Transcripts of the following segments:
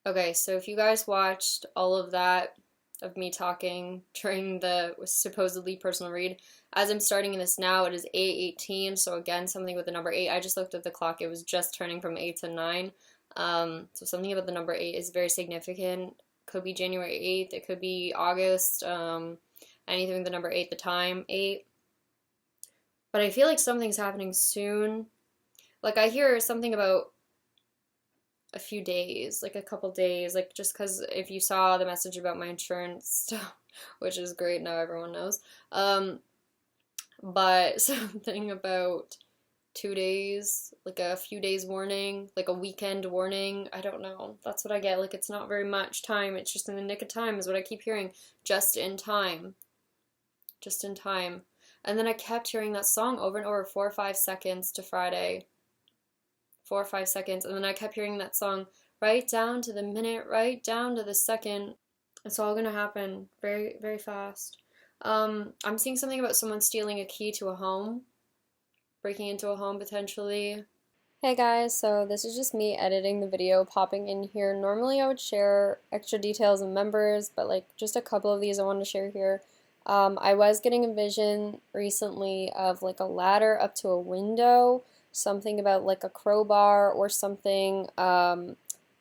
Okay, so if you guys watched all of that of me talking during the supposedly personal read, as I'm starting this now, it is 8:18, so again, something with the number 8. I just looked at the clock, it was just turning from 8 to 9. So something about the number 8 is very significant. Could be January 8th, it could be August, anything with the number 8, the time 8. But I feel like something's happening soon. Like, I hear something about a few days, like a couple days, like just because if you saw the message about my insurance stuff, which is great now everyone knows, but something about 2 days, like a few days warning, like a weekend warning. I don't know. That's what I get. Like it's not very much time. It's just in the nick of time is what I keep hearing. Just in time. Just in time. And then I kept hearing that song over and over, 4 or 5 seconds to Friday. 4 or 5 seconds, and then I kept hearing that song right down to the minute, right down to the second. It's all gonna happen very, very fast. I'm seeing something about someone stealing a key to a home, breaking into a home potentially. Hey guys, so this is just me editing the video, popping in here. Normally I would share extra details and members, but like just a couple of these I wanted to share here. I was getting a vision recently of like a ladder up to a window, something about like a crowbar or something, and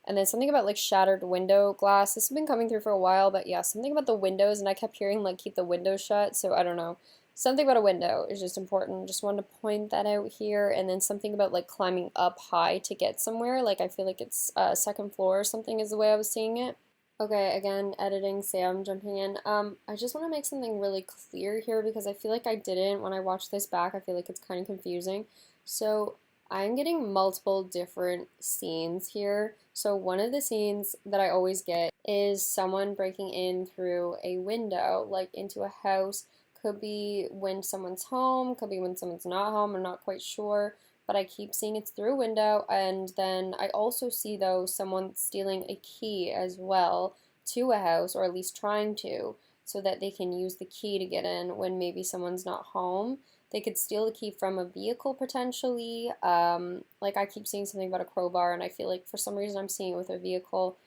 then something about like shattered window glass. This has been coming through for a while, but yeah, something about the windows, and I kept hearing like keep the windows shut, so I don't know. Something about a window is just important. Just wanted to point that out here. And then something about like climbing up high to get somewhere. Like I feel like it's second floor or something is the way I was seeing it. Okay, again, editing, Sam jumping in. I just want to make something really clear here because I feel like I didn't when I watched this back. I feel like it's kind of confusing. So I'm getting multiple different scenes here. So one of the scenes that I always get is someone breaking in through a window, like into a house. Could be when someone's home, could be when someone's not home, I'm not quite sure, but I keep seeing it's through a window, and then I also see, though, someone stealing a key as well to a house, or at least trying to, so that they can use the key to get in when maybe someone's not home. They could steal the key from a vehicle potentially. Like I keep seeing something about a crowbar, and I feel like for some reason I'm seeing it with a vehicle.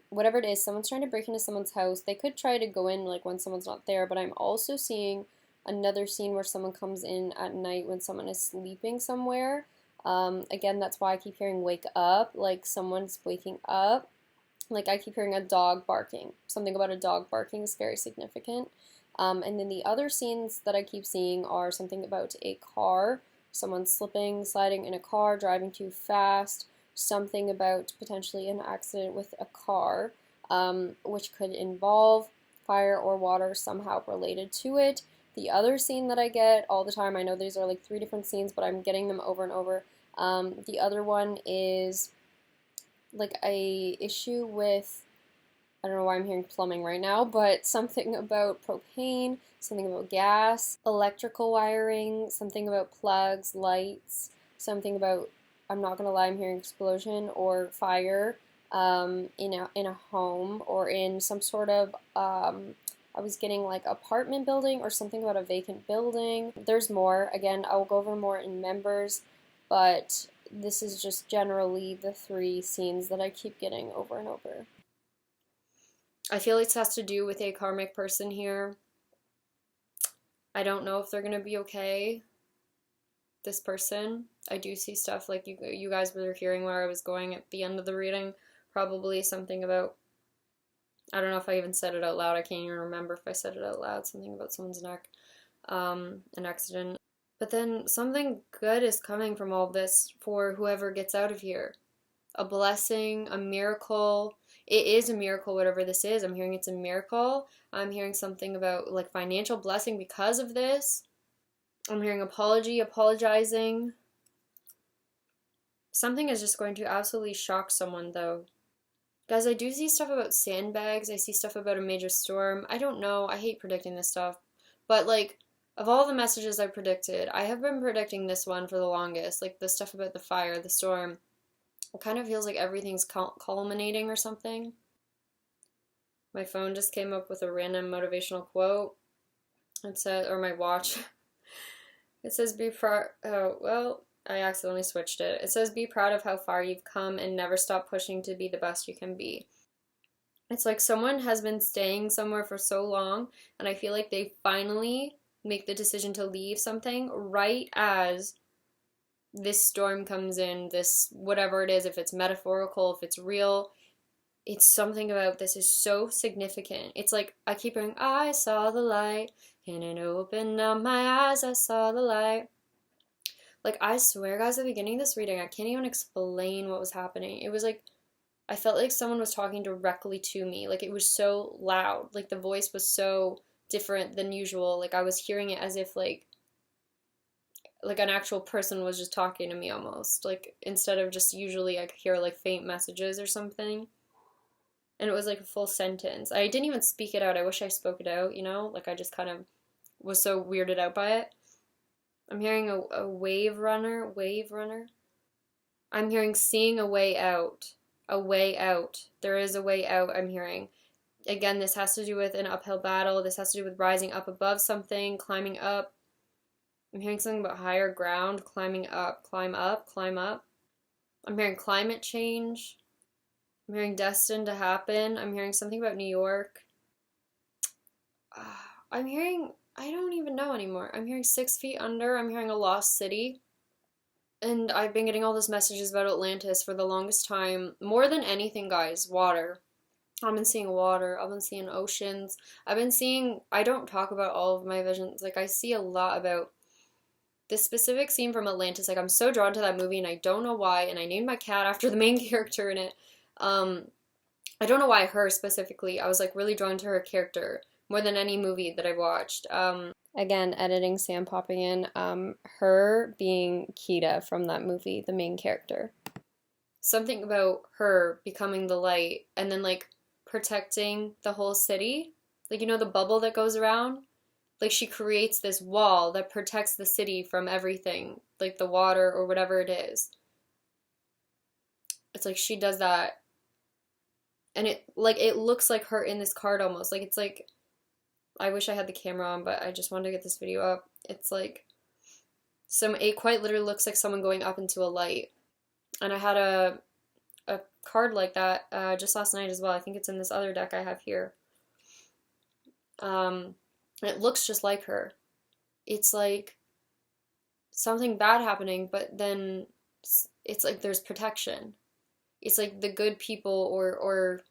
Whatever it is, someone's trying to break into someone's house. They could try to go in like when someone's not there, but I'm also seeing another scene where someone comes in at night when someone is sleeping somewhere. Again, that's why I keep hearing wake up, like someone's waking up. Like I keep hearing a dog barking. Something about a dog barking is very significant. And then the other scenes that I keep seeing are something about a car, someone slipping, sliding in a car, driving too fast, something about potentially an accident with a car, which could involve fire or water somehow related to it. The other scene that I get all the time, I know these are like 3 different scenes, but I'm getting them over and over. The other one is like a issue with, I don't know why I'm hearing plumbing right now, but something about propane, something about gas, electrical wiring, something about plugs, lights, something about, I'm not gonna lie, I'm hearing explosion or fire in a home or in some sort of, I was getting like apartment building or something about a vacant building. There's more. Again, I'll go over more in members, but this is just generally the 3 scenes that I keep getting over and over. I feel it has to do with a karmic person here. I don't know if they're gonna be okay. This person. I do see stuff like you guys were hearing where I was going at the end of the reading. Probably something about, I don't know if I even said it out loud. I can't even remember if I said it out loud. Something about someone's neck, an accident. But then something good is coming from all of this for whoever gets out of here. A blessing, a miracle. It is a miracle, whatever this is. I'm hearing it's a miracle. I'm hearing something about like financial blessing because of this. I'm hearing apology, apologizing. Something is just going to absolutely shock someone, though. Guys, I do see stuff about sandbags. I see stuff about a major storm. I don't know. I hate predicting this stuff. But, like, of all the messages I predicted, I have been predicting this one for the longest. Like, the stuff about the fire, the storm. It kind of feels like everything's culminating or something. My phone just came up with a random motivational quote. It said, or my watch. It says, be proud. Oh, well, I accidentally switched it. It says, be proud of how far you've come and never stop pushing to be the best you can be. It's like someone has been staying somewhere for so long, and I feel like they finally make the decision to leave something right as this storm comes in, this whatever it is, if it's metaphorical, if it's real. It's something about this is so significant. It's like I keep hearing, I saw the light, and it opened up my eyes, I saw the light. Like, I swear, guys, at the beginning of this reading, I can't even explain what was happening. It was like, I felt like someone was talking directly to me. Like, it was so loud. Like, the voice was so different than usual. Like, I was hearing it as if, like an actual person was just talking to me almost. Like, instead of just usually I could hear, like, faint messages or something. And it was, like, a full sentence. I didn't even speak it out. I wish I spoke it out, you know? Like, I just kind of was so weirded out by it. I'm hearing a wave runner. I'm hearing seeing a way out. A way out. There is a way out, I'm hearing. Again, this has to do with an uphill battle. This has to do with rising up above something, climbing up. I'm hearing something about higher ground, climbing up, climb up, climb up. I'm hearing climate change. I'm hearing destined to happen. I'm hearing something about New York. I'm hearing, I don't even know anymore. I'm hearing 6 feet under. I'm hearing a lost city. And I've been getting all those messages about Atlantis for the longest time. More than anything, guys, water. I've been seeing water. I've been seeing oceans. I don't talk about all of my visions. Like, I see a lot about this specific scene from Atlantis. Like, I'm so drawn to that movie, and I don't know why. And I named my cat after the main character in it. I don't know why her specifically. I was, like, really drawn to her character more than any movie that I've watched. Again, editing Sam popping in, her being Kita from that movie, the main character. Something about her becoming the light and then, like, protecting the whole city. Like, you know the bubble that goes around? Like, she creates this wall that protects the city from everything, like the water or whatever it is. It's like she does that. And it looks like her in this card almost. Like, it's like, I wish I had the camera on, but I just wanted to get this video up. It's like, it quite literally looks like someone going up into a light. And I had a card like that just last night as well. I think it's in this other deck I have here. It looks just like her. It's like something bad happening, but then it's like there's protection. It's like the good people or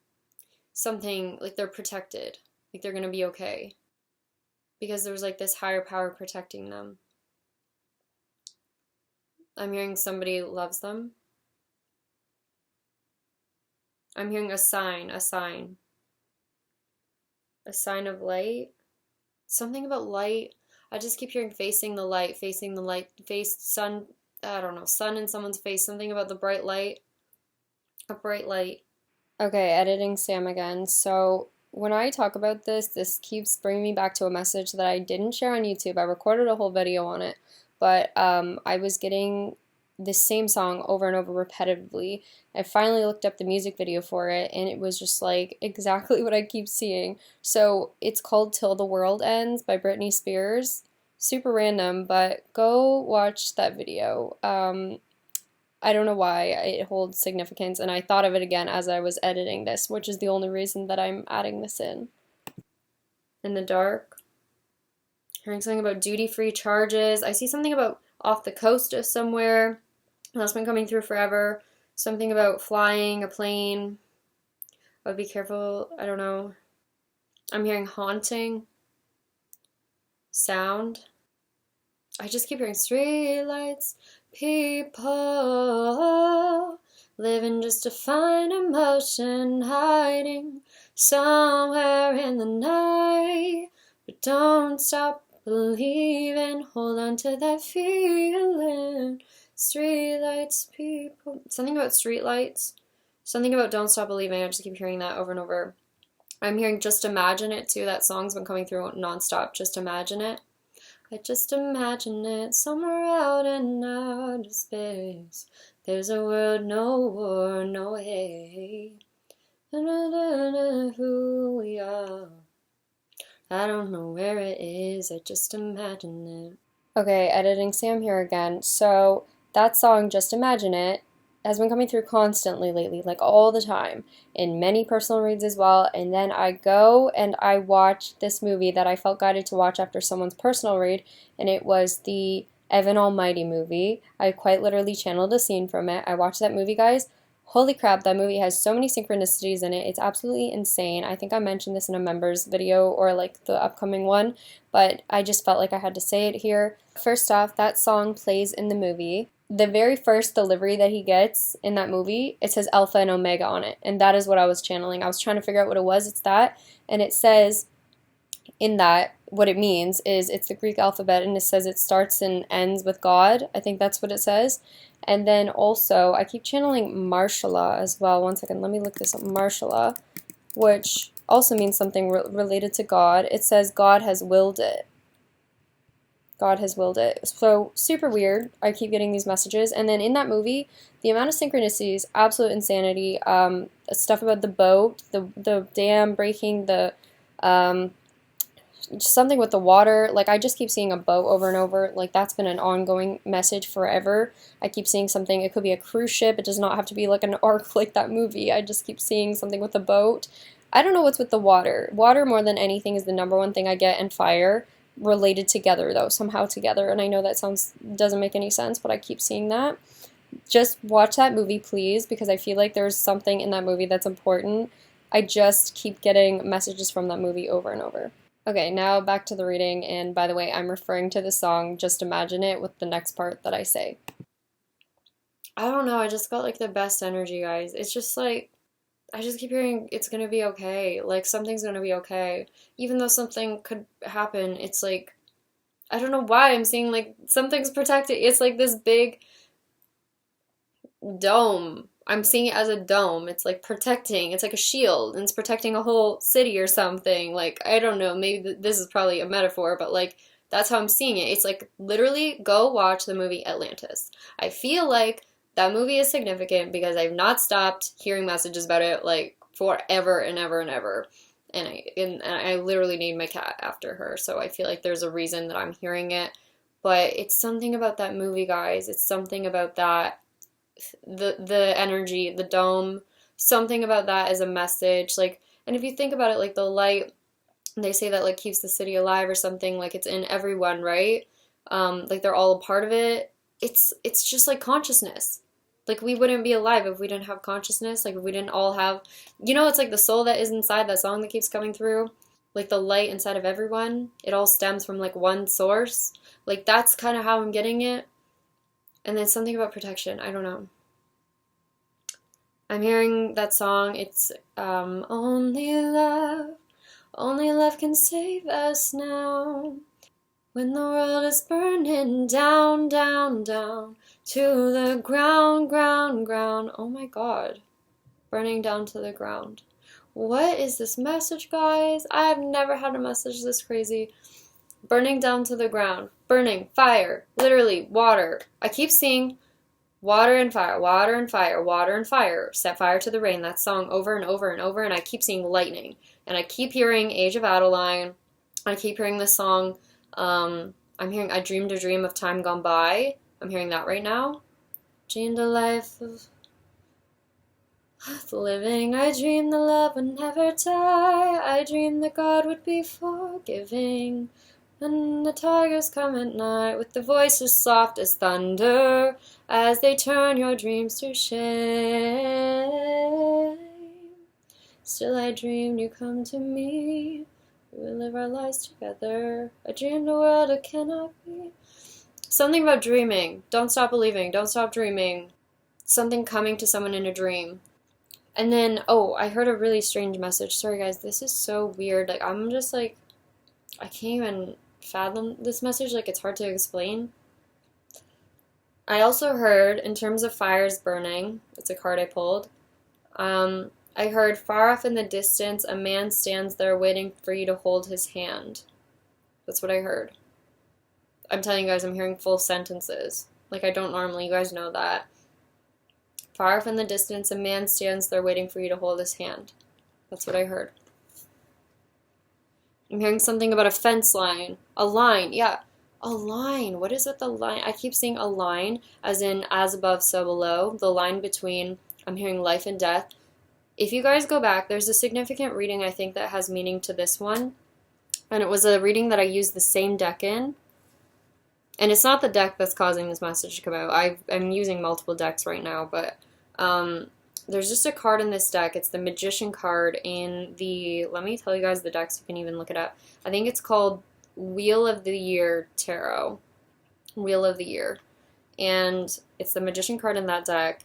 something, like they're protected. Like they're gonna be okay. Because there was like this higher power protecting them. I'm hearing somebody loves them. I'm hearing a sign. A sign of light. Something about light. I just keep hearing facing the light, face sun, I don't know, sun in someone's face, something about the bright light. A bright light. Okay, editing Sam again. So when I talk about this keeps bringing me back to a message that I didn't share on YouTube. I recorded a whole video on it, but I was getting this same song over and over repetitively. I finally looked up the music video for it, and it was just like exactly what I keep seeing. So it's called Till the World Ends by Britney Spears. Super random, but go watch that video. I don't know why it holds significance, and I thought of it again as I was editing this, which is the only reason that I'm adding this in. In the dark. Hearing something about duty-free charges. I see something about off the coast of somewhere. That's been coming through forever. Something about flying a plane. I would be careful. I don't know. I'm hearing haunting. Sound. I just keep hearing streetlights. People living just to find emotion, hiding somewhere in the night. But don't stop believing, hold on to that feeling. Streetlights, people. Something about streetlights. Something about don't stop believing. I just keep hearing that over and over. I'm hearing just imagine it too. That song's been coming through nonstop. Just imagine it. I just imagine it somewhere out in outer space. There's a world, no war, no hate. Who we are. I don't know where it is, I just imagine it. Okay, editing Sam here again. So that song, Just Imagine It, has been coming through constantly lately, like all the time, in many personal reads as well. And then I go and I watch this movie that I felt guided to watch after someone's personal read, and it was the Evan Almighty movie. I quite literally channeled a scene from it. I watched that movie, guys. Holy crap, that movie has so many synchronicities in it. It's absolutely insane. I think I mentioned this in a members video or like the upcoming one, but I just felt like I had to say it here. First off, that song plays in the movie. The very first delivery that he gets in that movie, it says Alpha and Omega on it, and that is what I was channeling. I was trying to figure out what it was. It's that, and it says in that, what it means is it's the Greek alphabet, and it says it starts and ends with God. I think that's what it says. And then also, I keep channeling Marshala as well. One second, let me look this up. Marshala, which also means something related to God. It says God has willed it. God has willed it. So super weird. I keep getting these messages. And then in that movie, the amount of synchronicities, absolute insanity. Stuff about the boat, the dam breaking, the something with the water. Like, I just keep seeing a boat over and over. Like, that's been an ongoing message forever. I keep seeing something. It could be a cruise ship. It does not have to be like an arc like that movie. I just keep seeing something with a boat. I don't know what's with the water. Water more than anything is the number one thing I get, and fire. Related together though, somehow together, and I know that doesn't make any sense, but I keep seeing that. Just watch that movie, please, because I feel like there's something in that movie that's important. I just keep getting messages from that movie over and over. Okay, now back to the reading, and by the way, I'm referring to the song Just Imagine It with the next part that I say. I don't know, I just got like the best energy, guys. It's just like, I just keep hearing it's gonna be okay. Like, something's gonna be okay. Even though something could happen, it's like, I don't know why I'm seeing like something's protected. It's like this big dome. I'm seeing it as a dome. It's like protecting. It's like a shield, and it's protecting a whole city or something. Like, I don't know. Maybe this is probably a metaphor, but like, that's how I'm seeing it. It's like, literally, go watch the movie Atlantis. I feel like that movie is significant because I've not stopped hearing messages about it like forever and ever and ever. And I literally named my cat after her, so I feel like there's a reason that I'm hearing it. But it's something about that movie, guys. It's something about that, the energy, the dome, something about that as a message. Like, and if you think about it, like the light, they say that like keeps the city alive or something, like it's in everyone, right? Like they're all a part of it. It's just like consciousness. Like, we wouldn't be alive if we didn't have consciousness. Like, if we didn't all have, it's like the soul that is inside that song that keeps coming through. Like, the light inside of everyone. It all stems from, like, one source. Like, that's kind of how I'm getting it. And then something about protection. I don't know. I'm hearing that song. It's, only love can save us now. When the world is burning down, down, down. To the ground, ground, ground. Oh my god. Burning down to the ground. What is this message, guys? I have never had a message this crazy. Burning down to the ground. Burning. Fire. Literally. Water. I keep seeing water and fire. Water and fire. Water and fire. Set fire to the rain. That song over and over and over. And I keep seeing lightning. And I keep hearing Age of Adeline. I keep hearing this song. I'm hearing I Dreamed a Dream of Time Gone By. I'm hearing that right now. Dreamed a life of living. I dreamed the love would never die. I dreamed that God would be forgiving. And the tigers come at night with the voices soft as thunder as they turn your dreams to shame. Still I dreamed you come to me. We will live our lives together. I dreamed a world it cannot be. Something about dreaming. Don't stop believing. Don't stop dreaming. Something coming to someone in a dream. And then, I heard a really strange message. Sorry, guys. This is so weird. Like, I'm just like, I can't even fathom this message. Like, it's hard to explain. I also heard, in terms of fires burning, it's a card I pulled. I heard, far off in the distance, a man stands there waiting for you to hold his hand. That's what I heard. I'm telling you guys, I'm hearing full sentences. Like, I don't normally, you guys know that. Far off in the distance, a man stands there waiting for you to hold his hand. That's what I heard. I'm hearing something about a fence line. A line, yeah. Align. What is with the line? I keep seeing align as in as above, so below. The line between, I'm hearing life and death. If you guys go back, there's a significant reading I think that has meaning to this one. And it was a reading that I used the same deck in. And it's not the deck that's causing this message to come out. I'm using multiple decks right now, but there's just a card in this deck. It's the Magician card in the, let me tell you guys the deck so you can even look it up. I think it's called Wheel of the Year Tarot. Wheel of the Year. And it's the Magician card in that deck.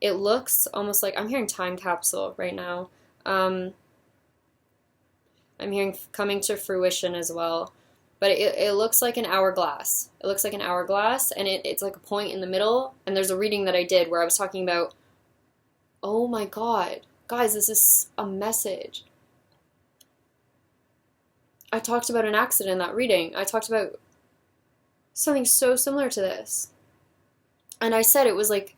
It looks almost like, I'm hearing time capsule right now. I'm hearing coming to fruition as well. But it looks like an hourglass. It looks like an hourglass, and it's like a point in the middle. And there's a reading that I did where I was talking about, oh my God, guys, this is a message. I talked about an accident in that reading. I talked about something so similar to this. And I said it was like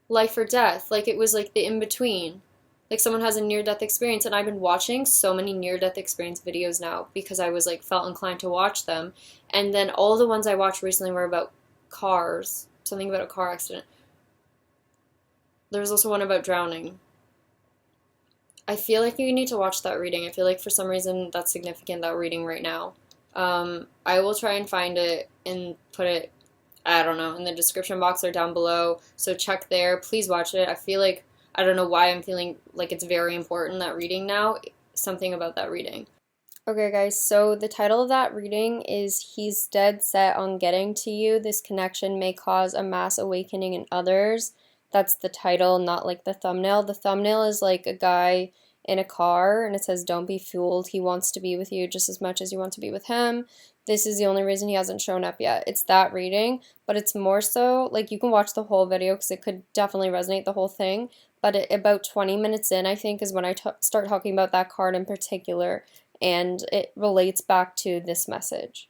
life or death. Like it was like the in-between. Like someone has a near-death experience, and I've been watching so many near-death experience videos now because I was like felt inclined to watch them. And then all the ones I watched recently were about cars, something about a car accident. There was also one about drowning. I feel like you need to watch that reading. I feel like for some reason that's significant, that reading right now. I will try and find it and put it, I don't know, in the description box or down below. So check there. Please watch it. I feel like, I don't know why I'm feeling like it's very important, that reading now. Something about that reading. Okay, guys, so the title of that reading is He's Dead Set on Getting to You. This connection may cause a mass awakening in others. That's the title, not like the thumbnail. The thumbnail is like a guy in a car, and it says, don't be fooled. He wants to be with you just as much as you want to be with him. This is the only reason he hasn't shown up yet. It's that reading, but it's more so, like, you can watch the whole video because it could definitely resonate, the whole thing. But about 20 minutes in, I think, is when I start talking about that card in particular, and it relates back to this message.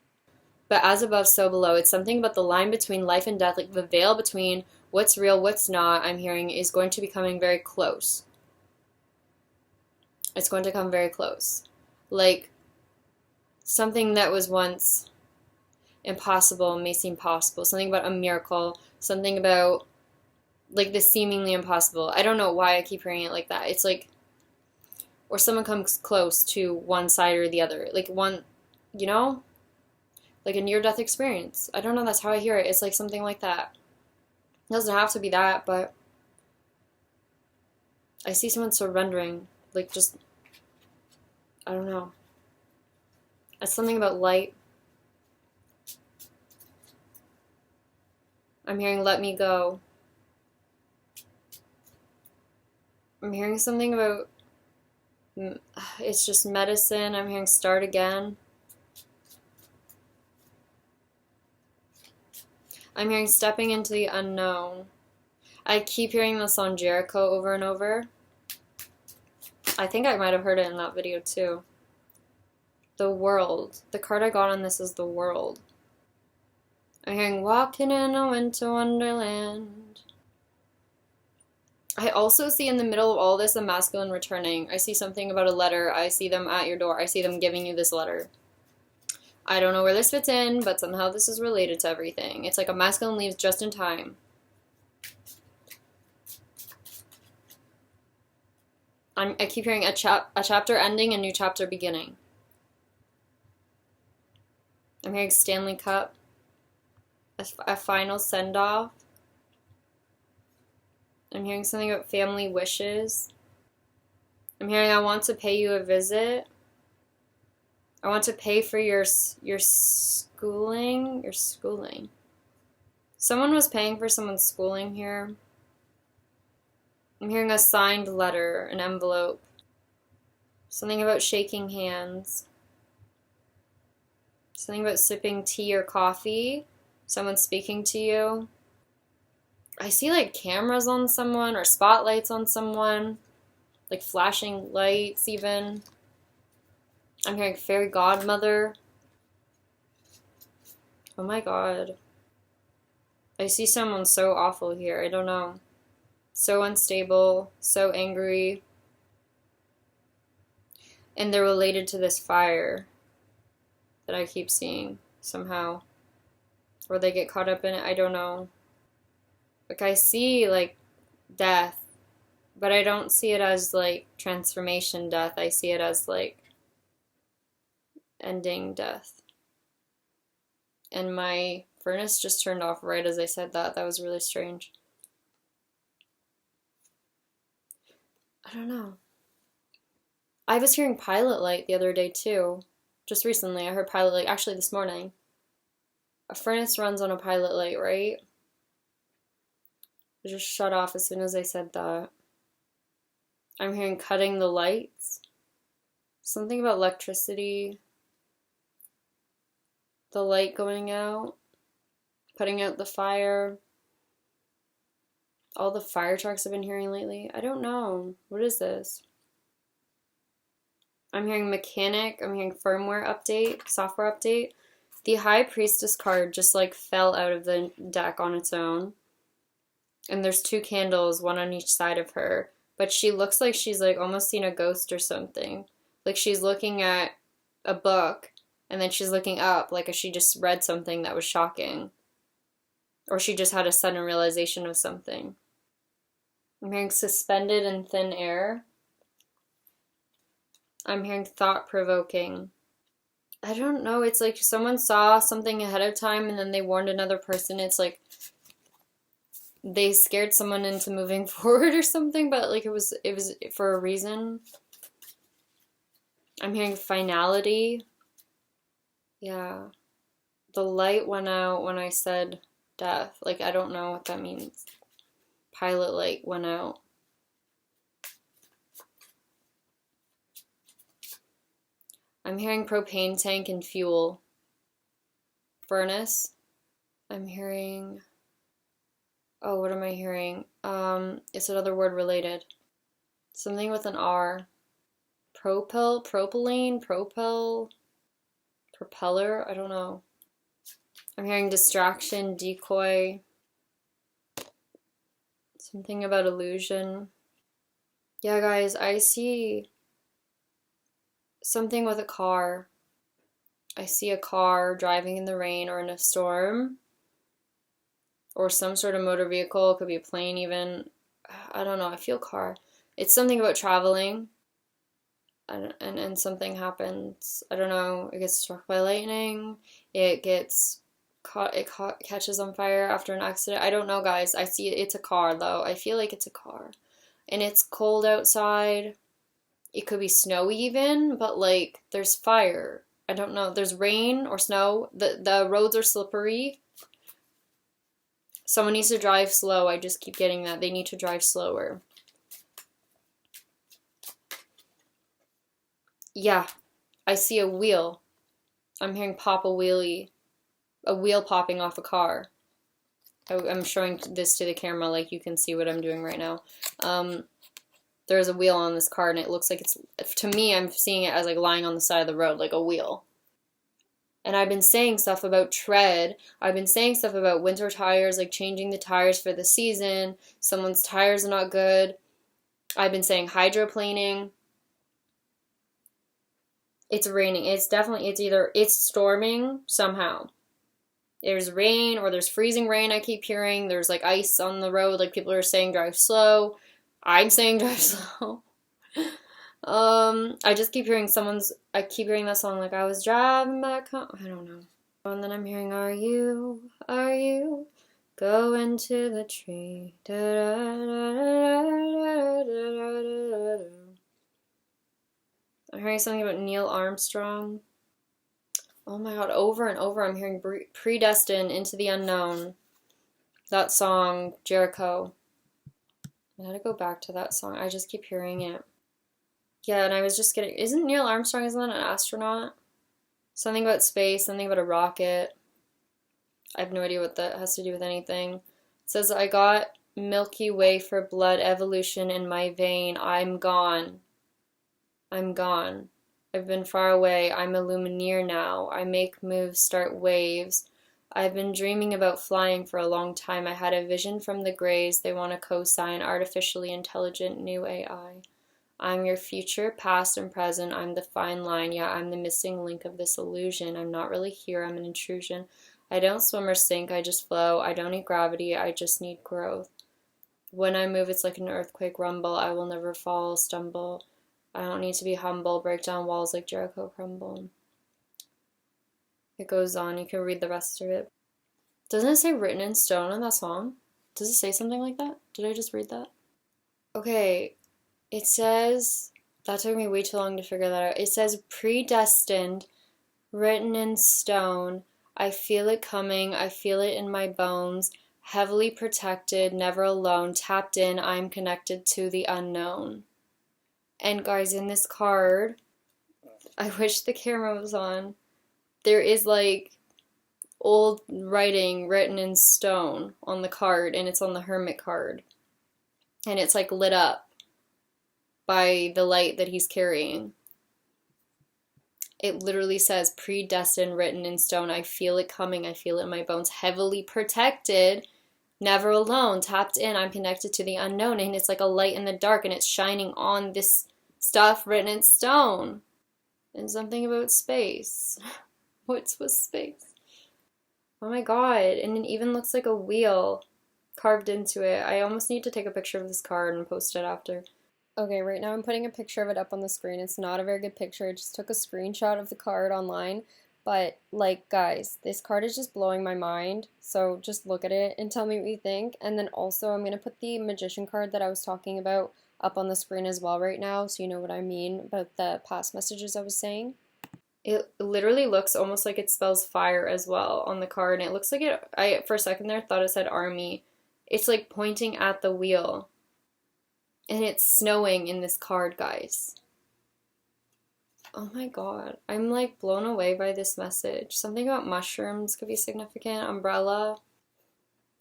But as above, so below. It's something about the line between life and death, like the veil between what's real, what's not, I'm hearing, is going to be coming very close. It's going to come very close. Like, something that was once impossible may seem possible. Something about a miracle. Something about, like, the seemingly impossible. I don't know why I keep hearing it like that. It's like, or someone comes close to one side or the other. Like, one, you know? Like a near-death experience. I don't know, that's how I hear it. It's like something like that. It doesn't have to be that, but I see someone surrendering. Like, just, I don't know. It's something about light. I'm hearing let me go. I'm hearing something about, it's just medicine. I'm hearing start again. I'm hearing stepping into the unknown. I keep hearing this on Jericho over and over. I think I might have heard it in that video too. The World. The card I got on this is the World. I'm hearing walking in a winter wonderland. I also see in the middle of all this a masculine returning. I see something about a letter. I see them at your door. I see them giving you this letter. I don't know where this fits in, but somehow this is related to everything. It's like a masculine leaves just in time. I keep hearing a chapter ending, a new chapter beginning. I'm hearing Stanley Cup. A final send-off. I'm hearing something about family wishes. I'm hearing I want to pay you a visit. I want to pay for your schooling. Your schooling. Someone was paying for someone's schooling here. I'm hearing a signed letter, an envelope. Something about shaking hands. Something about sipping tea or coffee. Someone speaking to you. I see like cameras on someone or spotlights on someone. Like flashing lights even. I'm hearing fairy godmother. Oh my god. I see someone so awful here. I don't know. So unstable. So angry. And they're related to this fire that I keep seeing somehow. or they get caught up in it. I don't know. Like, I see, like, death, but I don't see it as, like, transformation death. I see it as, like, ending death. And my furnace just turned off right as I said that. That was really strange. I don't know. I was hearing pilot light the other day too. Just recently, I heard pilot light. Actually, this morning. A furnace runs on a pilot light, right? It just shut off as soon as I said that. I'm hearing cutting the lights. Something about electricity. The light going out. Putting out the fire. All the fire trucks I've been hearing lately. I don't know. What is this? I'm hearing mechanic. I'm hearing firmware update, software update. The High Priestess card just like fell out of the deck on its own. And there's 2 candles, one on each side of her. But she looks like she's like almost seen a ghost or something. Like she's looking at a book and then she's looking up like if she just read something that was shocking. Or she just had a sudden realization of something. I'm hearing suspended in thin air. I'm hearing thought-provoking. I don't know. It's like someone saw something ahead of time and then they warned another person. It's like they scared someone into moving forward or something, but like it was for a reason. I'm hearing finality. Yeah. The light went out when I said death. Like, I don't know what that means. Pilot light went out. I'm hearing propane tank and fuel. Furnace. I'm hearing... Oh, what am I hearing? It's another word related. Something with an R. Propylene, propeller, I don't know. I'm hearing distraction, decoy. Something about illusion. Yeah, guys, I see something with a car. I see a car driving in the rain or in a storm. Or some sort of motor vehicle. It could be a plane even. I don't know. I feel car. It's something about traveling. And something happens. I don't know. It gets struck by lightning. It gets caught. It catches on fire after an accident. I don't know, guys. I see it's a car, though. I feel like it's a car. And it's cold outside. It could be snowy even. But, like, there's fire. I don't know. There's rain or snow. The roads are slippery. Someone needs to drive slow. I just keep getting that. They need to drive slower. Yeah. I see a wheel. I'm hearing pop a wheelie. A wheel popping off a car. I'm showing this to the camera like you can see what I'm doing right now. There's a wheel on this car and it looks like it's... To me, I'm seeing it as like lying on the side of the road like a wheel. And I've been saying stuff about tread. I've been saying stuff about winter tires, like changing the tires for the season. Someone's tires are not good. I've been saying hydroplaning. It's raining. It's storming somehow. There's rain or there's freezing rain I keep hearing. There's like ice on the road. Like people are saying drive slow. I'm saying drive slow. I just keep hearing I keep hearing that song like I was driving back home. I don't know. And then I'm hearing, are you going to the tree? Da, da, da, da, da, da, da. I'm hearing something about Neil Armstrong. Oh my god, over and over I'm hearing predestined, into the unknown. That song, Jericho. I gotta go back to that song. I just keep hearing it. Yeah, and I was just getting... Isn't Neil Armstrong, isn't that an astronaut? Something about space, something about a rocket. I have no idea what that has to do with anything. It says, I got Milky Way for blood evolution in my vein. I'm gone. I'm gone. I've been far away. I'm a lumineer now. I make moves, start waves. I've been dreaming about flying for a long time. I had a vision from the Greys. They want to co-sign artificially intelligent new AI. I'm your future, past, and present. I'm the fine line. Yeah, I'm the missing link of this illusion. I'm not really here. I'm an intrusion. I don't swim or sink, I just flow. I don't need gravity, I just need growth. When I move, it's like an earthquake rumble. I will never fall, stumble. I don't need to be humble, break down walls like Jericho crumble. It goes on, you can read the rest of it. Doesn't it say written in stone on that song? Does it say something like that? Did I just read that? Okay, it says, that took me way too long to figure that out. It says predestined, written in stone. I feel it coming, I feel it in my bones. Heavily protected, never alone, tapped in, I'm connected to the unknown. And guys, in this card, I wish the camera was on. There is like old writing written in stone on the card, and it's on the Hermit card. And it's like lit up by the light that he's carrying. It literally says predestined, written in stone. I feel it coming, I feel it in my bones. Heavily protected, never alone, tapped in, I'm connected to the unknown. And it's like a light in the dark, and it's shining on this stuff written in stone. And something about space. What's with space? Oh my god, and it even looks like a wheel carved into it. I almost need to take a picture of this card and post it after. Okay, right now I'm putting a picture of it up on the screen. It's not a very good picture. I just took a screenshot of the card online. But, like, guys, this card is just blowing my mind. So just look at it and tell me what you think. And then also I'm going to put the Magician card that I was talking about up on the screen as well right now, so you know what I mean about the past messages I was saying. It literally looks almost like it spells fire as well on the card. And it looks like it, I for a second there thought it said army. It's like pointing at the wheel. And it's snowing in this card, guys. Oh my god. I'm like blown away by this message. Something about mushrooms could be significant. Umbrella.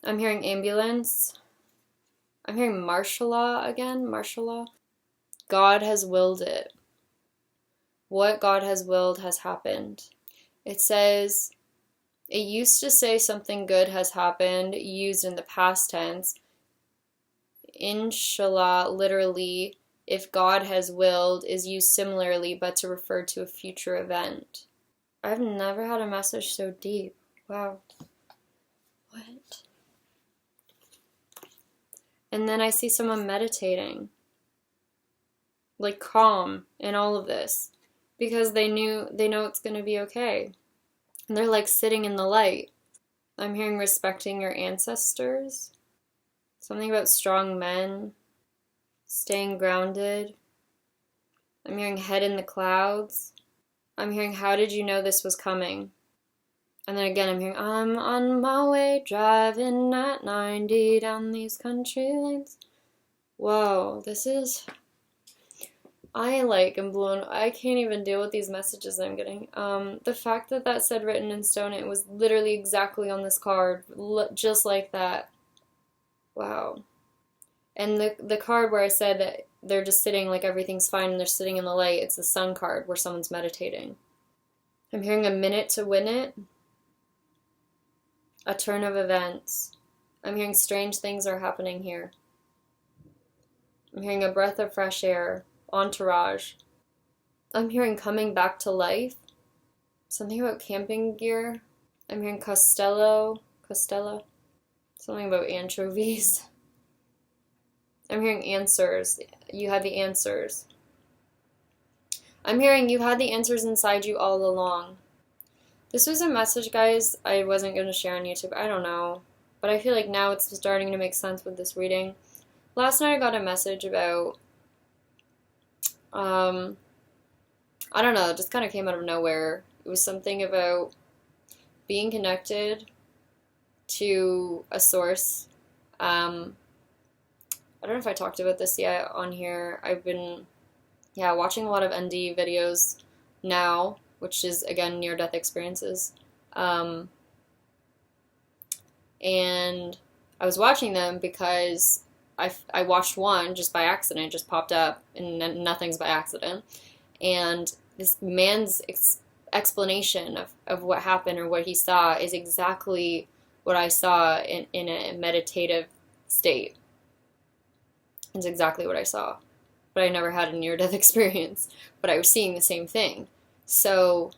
I'm hearing ambulance. I'm hearing martial law again. Martial law. God has willed it. What God has willed has happened. It says, it used to say something good has happened, used in the past tense. Inshallah, literally, if God has willed, is used similarly, but to refer to a future event. I've never had a message so deep. Wow. What? And then I see someone meditating. Like calm in all of this. Because they know it's going to be okay. And they're like sitting in the light. I'm hearing respecting your ancestors. Something about strong men. Staying grounded. I'm hearing head in the clouds. I'm hearing how did you know this was coming? And then again I'm hearing I'm on my way driving at 90 down these country lanes. Whoa, this is... I am blown. I can't even deal with these messages I'm getting. The fact that that said written in stone, it was literally exactly on this card, just like that. Wow. And the card where I said that they're just sitting like everything's fine and they're sitting in the light, it's the sun card where someone's meditating. I'm hearing a minute to win it. A turn of events. I'm hearing strange things are happening here. I'm hearing a breath of fresh air. Entourage. I'm hearing coming back to life. Something about camping gear. I'm hearing Costello. Something about anchovies. I'm hearing answers. You had the answers. I'm hearing you had the answers inside you all along. This was a message, guys, I wasn't going to share on YouTube. I don't know. But I feel like now it's starting to make sense with this reading. Last night I got a message about... I don't know, it just kind of came out of nowhere. It was something about being connected to a source. I don't know if I talked about this yet on here. I've been, watching a lot of ND videos now, which is, again, near-death experiences. And I was watching them because I watched one just by accident, it just popped up, and nothing's by accident. And this man's explanation of what happened or what he saw is exactly what I saw in a meditative state. It's exactly what I saw. But I never had a near-death experience. But I was seeing the same thing. So,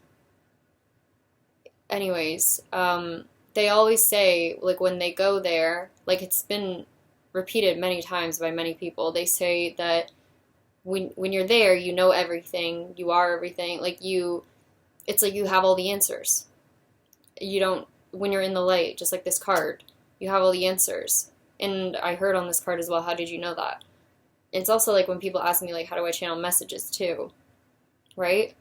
anyways, they always say, like, when they go there, like, it's been repeated many times by many people, they say that when you're there, you know everything, you are everything, like, it's like you have all the answers. You don't, when you're in the light, just like this card, you have all the answers. And I heard on this card as well, how did you know that? It's also like when people ask me, like, how do I channel messages too, right?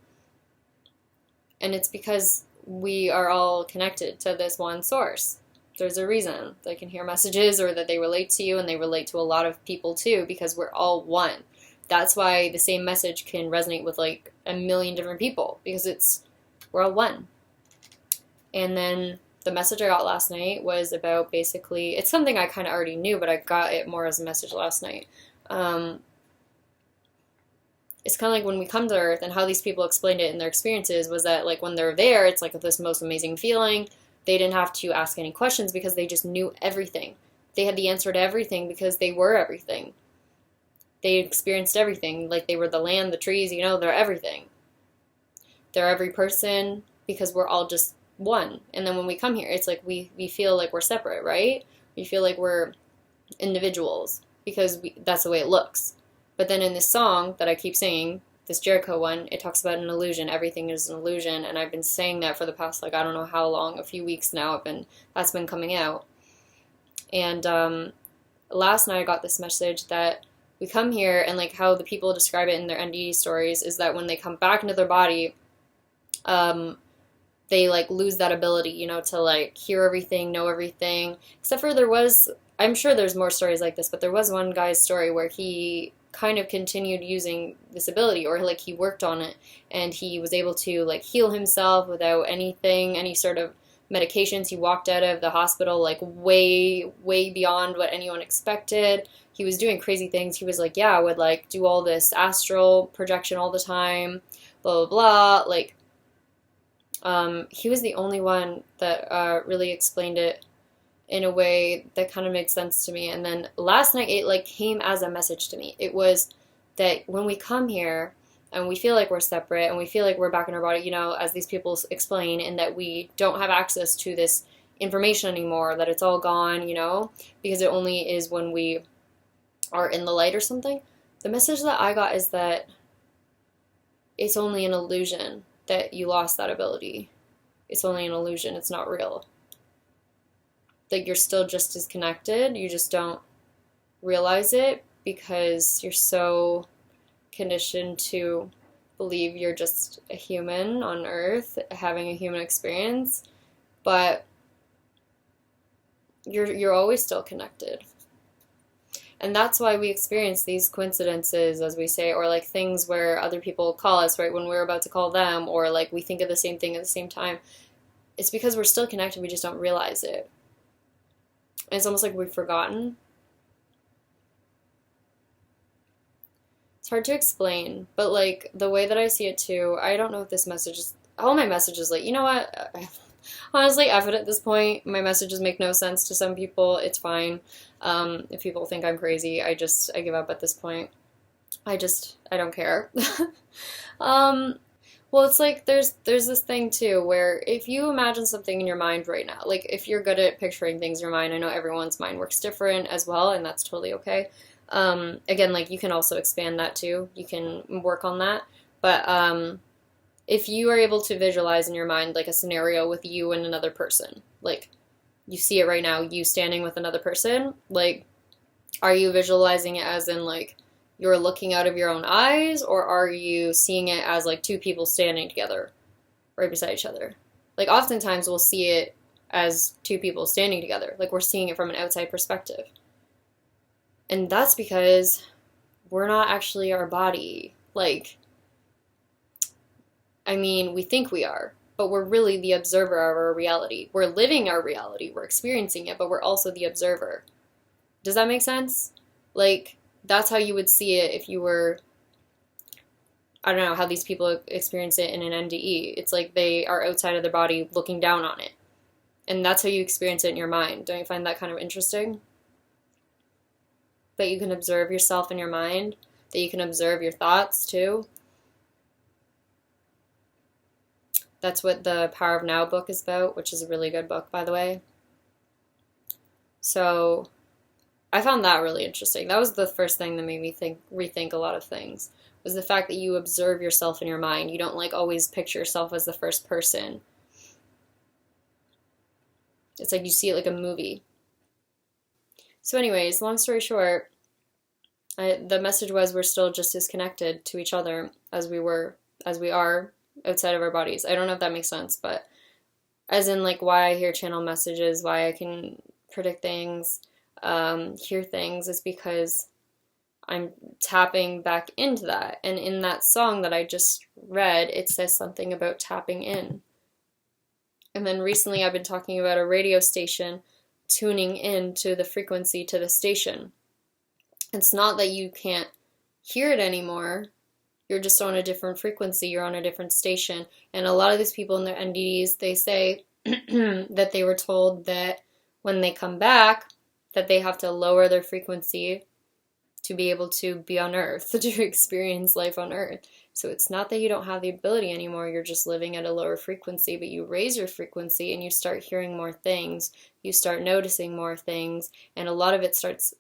And it's because we are all connected to this one source. There's a reason they can hear messages, or that they relate to you, and they relate to a lot of people too, because we're all one. That's why the same message can resonate with like a million different people, because we're all one. And then the message I got last night was about, basically, it's something I kind of already knew, but I got it more as a message last night. It's kind of like when we come to Earth, and how these people explained it in their experiences was that, like, when they're there, it's like this most amazing feeling. They didn't have to ask any questions because they just knew everything. They had the answer to everything because they were everything. They experienced everything. Like, they were the land, the trees, you know, they're everything. They're every person, because we're all just one. And then when we come here, it's like we feel like we're separate, right? We feel like we're individuals because that's the way it looks. But then in this song that I keep singing, this Jericho one, it talks about an illusion. Everything is an illusion. And I've been saying that for the past, like, I don't know how long, a few weeks now, that's been coming out. And last night I got this message that we come here, and like how the people describe it in their NDE stories is that when they come back into their body, they like lose that ability, you know, to like hear everything, know everything. Except for I'm sure there's more stories like this, but there was one guy's story where he kind of continued using this ability, or like he worked on it, and he was able to like heal himself without any sort of medications. He walked out of the hospital like way beyond what anyone expected. He was doing crazy things. He was like, yeah, I would like do all this astral projection all the time, blah blah blah. Like, he was the only one that really explained it in a way that kind of made sense to me. And then last night it like came as a message to me. It was that when we come here and we feel like we're separate and we feel like we're back in our body, you know, as these people explain, and that we don't have access to this information anymore, that it's all gone, you know, because it only is when we are in the light or something. The message that I got is that it's only an illusion, that you lost that ability. It's only an illusion. It's not real. Like, you're still just as connected. You just don't realize it because you're so conditioned to believe you're just a human on Earth having a human experience. But you're always still connected. And that's why we experience these coincidences, as we say, or like things where other people call us, right, when we're about to call them, or like we think of the same thing at the same time. It's because we're still connected, we just don't realize it. And it's almost like we've forgotten. It's hard to explain, but like the way that I see it too, I don't know if this message is, all my messages, like, you know what, honestly, F it at this point. My messages make no sense to some people. It's fine. If people think I'm crazy, I give up at this point. I don't care. Well, it's like there's this thing too where if you imagine something in your mind right now, like if you're good at picturing things in your mind, I know everyone's mind works different as well, and that's totally okay. Again, like you can also expand that too. You can work on that. But if you are able to visualize in your mind like a scenario with you and another person, like you see it right now, you standing with another person, like are you visualizing it as in like you're looking out of your own eyes, or are you seeing it as like two people standing together right beside each other? Like oftentimes we'll see it as two people standing together, like we're seeing it from an outside perspective. And that's because we're not actually our body. Like, I mean, we think we are, but we're really the observer of our reality. We're living our reality, we're experiencing it, but we're also the observer. Does that make sense? Like, that's how you would see it if you were, I don't know, how these people experience it in an NDE. It's like they are outside of their body looking down on it. And that's how you experience it in your mind. Don't you find that kind of interesting? That you can observe yourself in your mind, that you can observe your thoughts too. That's what the Power of Now book is about, which is a really good book, by the way. So I found that really interesting. That was the first thing that made me rethink a lot of things, was the fact that you observe yourself in your mind. You don't like always picture yourself as the first person. It's like you see it like a movie. So anyways, long story short, the message was we're still just as connected to each other as we are outside of our bodies. I don't know if that makes sense, but as in like why I hear channel messages, why I can predict things, hear things, is because I'm tapping back into that. And in that song that I just read, it says something about tapping in. And then recently I've been talking about a radio station tuning in to the frequency to the station. It's not that you can't hear it anymore. You're just on a different frequency. You're on a different station. And a lot of these people in their NDEs, they say that they were told that when they come back, that they have to lower their frequency to be able to be on Earth, to experience life on Earth. So it's not that you don't have the ability anymore, you're just living at a lower frequency, but you raise your frequency and you start hearing more things, you start noticing more things, and a lot of it starts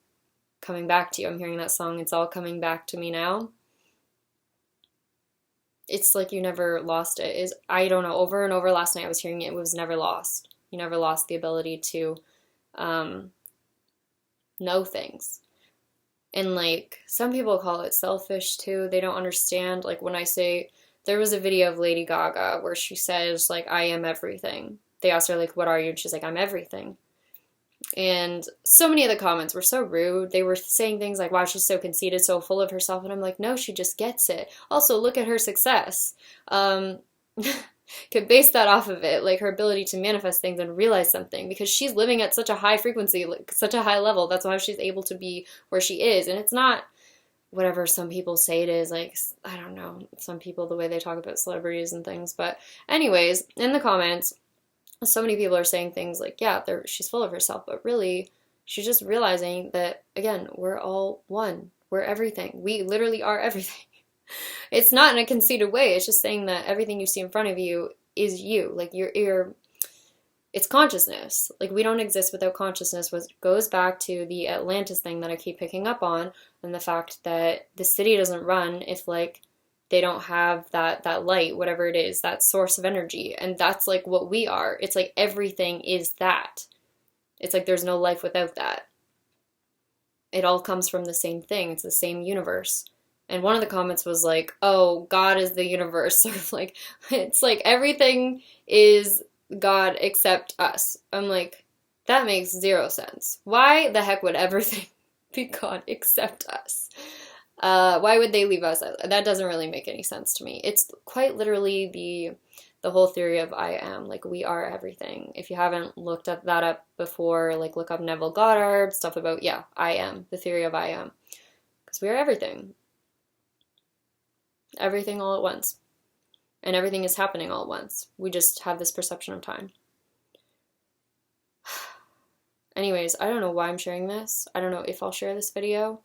coming back to you. I'm hearing that song, It's All Coming Back to Me Now. It's like you never lost it. I don't know, over and over last night I was hearing it was never lost. You never lost the ability to know things. And like some people call it selfish too. They don't understand. Like when I say, there was a video of Lady Gaga where she says like, I am everything. They asked her like, what are you? And she's like, I'm everything. And so many of the comments were so rude. They were saying things like, wow, she's so conceited, so full of herself. And I'm like, no, she just gets it. Also, look at her success. Could base that off of it, like her ability to manifest things and realize something, because she's living at such a high frequency, like such a high level. That's why she's able to be where she is. And it's not whatever some people say it is. Like, I don't know, some people, the way they talk about celebrities and things. But anyways, in the comments, so many people are saying things like, yeah, she's full of herself, but really, she's just realizing that, again, we're all one. We're everything. We literally are everything. It's not in a conceited way. It's just saying that everything you see in front of you is you. Like, it's consciousness. Like, we don't exist without consciousness, which goes back to the Atlantis thing that I keep picking up on, and the fact that the city doesn't run if, like, they don't have that light, whatever it is, that source of energy. And that's, like, what we are. It's like everything is that. It's like there's no life without that. It all comes from the same thing. It's the same universe. And one of the comments was like, oh, God is the universe. Sort of like, it's like everything is God except us. I'm like, that makes zero sense. Why the heck would everything be God except us? Why would they leave us? That doesn't really make any sense to me. It's quite literally the whole theory of I am. Like, we are everything. If you haven't looked that up before, like, look up Neville Goddard, stuff about, yeah, I am. The theory of I am. Because we are everything. Everything all at once. And everything is happening all at once. We just have this perception of time. Anyways, I don't know why I'm sharing this. I don't know if I'll share this video.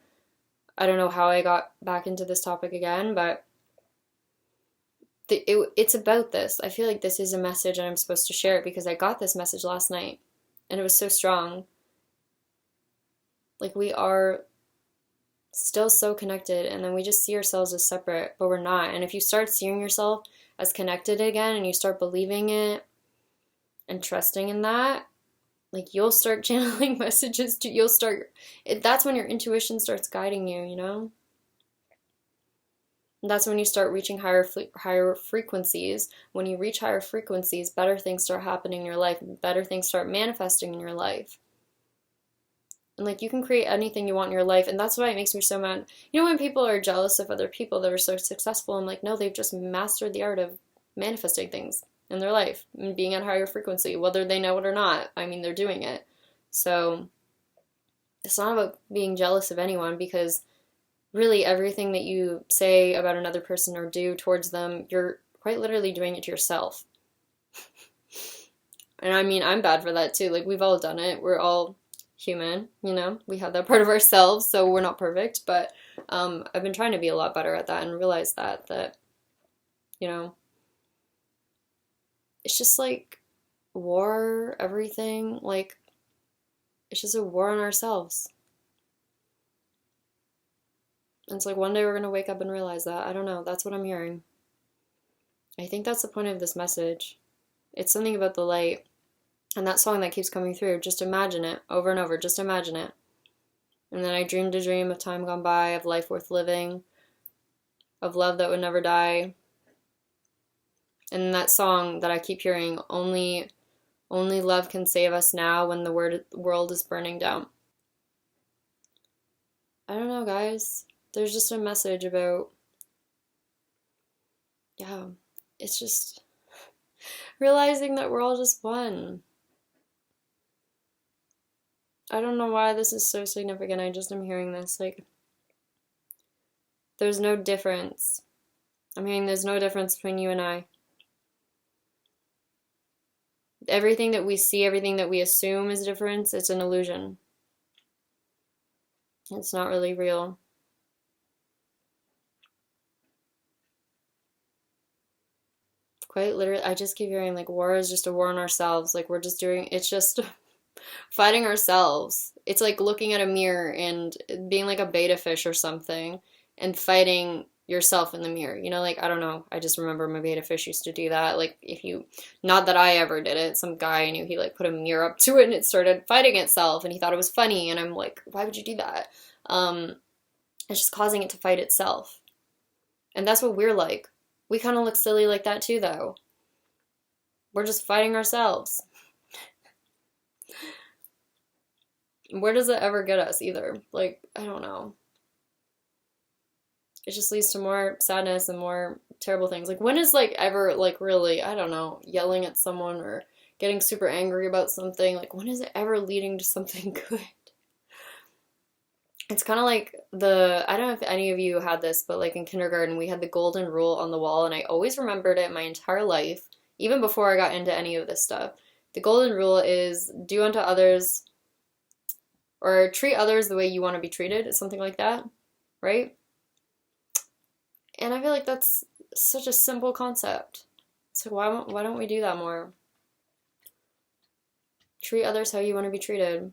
I don't know how I got back into this topic again, but it's about this. I feel like this is a message and I'm supposed to share it because I got this message last night and it was so strong. Like, we are still so connected, and then we just see ourselves as separate, but we're not. And if you start seeing yourself as connected again and you start believing it and trusting in that, like, you'll start channeling messages that's when your intuition starts guiding you, you know? And that's when you start reaching higher frequencies. When you reach higher frequencies, better things start happening in your life, better things start manifesting in your life. And, like, you can create anything you want in your life, and that's why it makes me so mad. You know, when people are jealous of other people that are so successful, I'm like, no, they've just mastered the art of manifesting things in their life and being at higher frequency, whether they know it or not. I mean, they're doing it. So it's not about being jealous of anyone, because really everything that you say about another person or do towards them, you're quite literally doing it to yourself. And I mean, I'm bad for that too. Like, we've all done it. We're all human, you know? We have that part of ourselves, so we're not perfect. But I've been trying to be a lot better at that and realize that, you know, it's just like war, everything. Like, it's just a war on ourselves. And it's like one day we're going to wake up and realize that. I don't know. That's what I'm hearing. I think that's the point of this message. It's something about the light. And that song that keeps coming through, just imagine it over and over. Just imagine it. And then I dreamed a dream of time gone by, of life worth living, of love that would never die. And that song that I keep hearing, only love can save us now when the world is burning down. I don't know, guys. There's just a message about, yeah, it's just realizing that we're all just one. I don't know why this is so significant. I just am hearing this. Like, there's no difference. I'm hearing there's no difference between you and I. Everything that we see, everything that we assume is difference, it's an illusion. It's not really real. Quite literally, I just keep hearing, like, war is just a war on ourselves. Like, we're just doing, it's just fighting ourselves. It's like looking at a mirror and being like a beta fish or something and fighting yourself in the mirror. You know, like, I don't know. I just remember my beta fish used to do that. Like, not that I ever did it. Some guy I knew, he like put a mirror up to it and it started fighting itself and he thought it was funny. And I'm like, why would you do that? It's just causing it to fight itself. And that's what we're like. We kind of look silly like that too, though. We're just fighting ourselves. Where does it ever get us either? Like, I don't know. It just leads to more sadness and more terrible things. Like, when is, like, ever, like, really, I don't know, yelling at someone or getting super angry about something, like, when is it ever leading to something good? It's kind of like I don't know if any of you had this, but like in kindergarten, we had the golden rule on the wall, and I always remembered it my entire life, even before I got into any of this stuff. The golden rule is do unto others, or treat others the way you want to be treated, something like that, right? And I feel like that's such a simple concept. So why don't we do that more? Treat others how you want to be treated.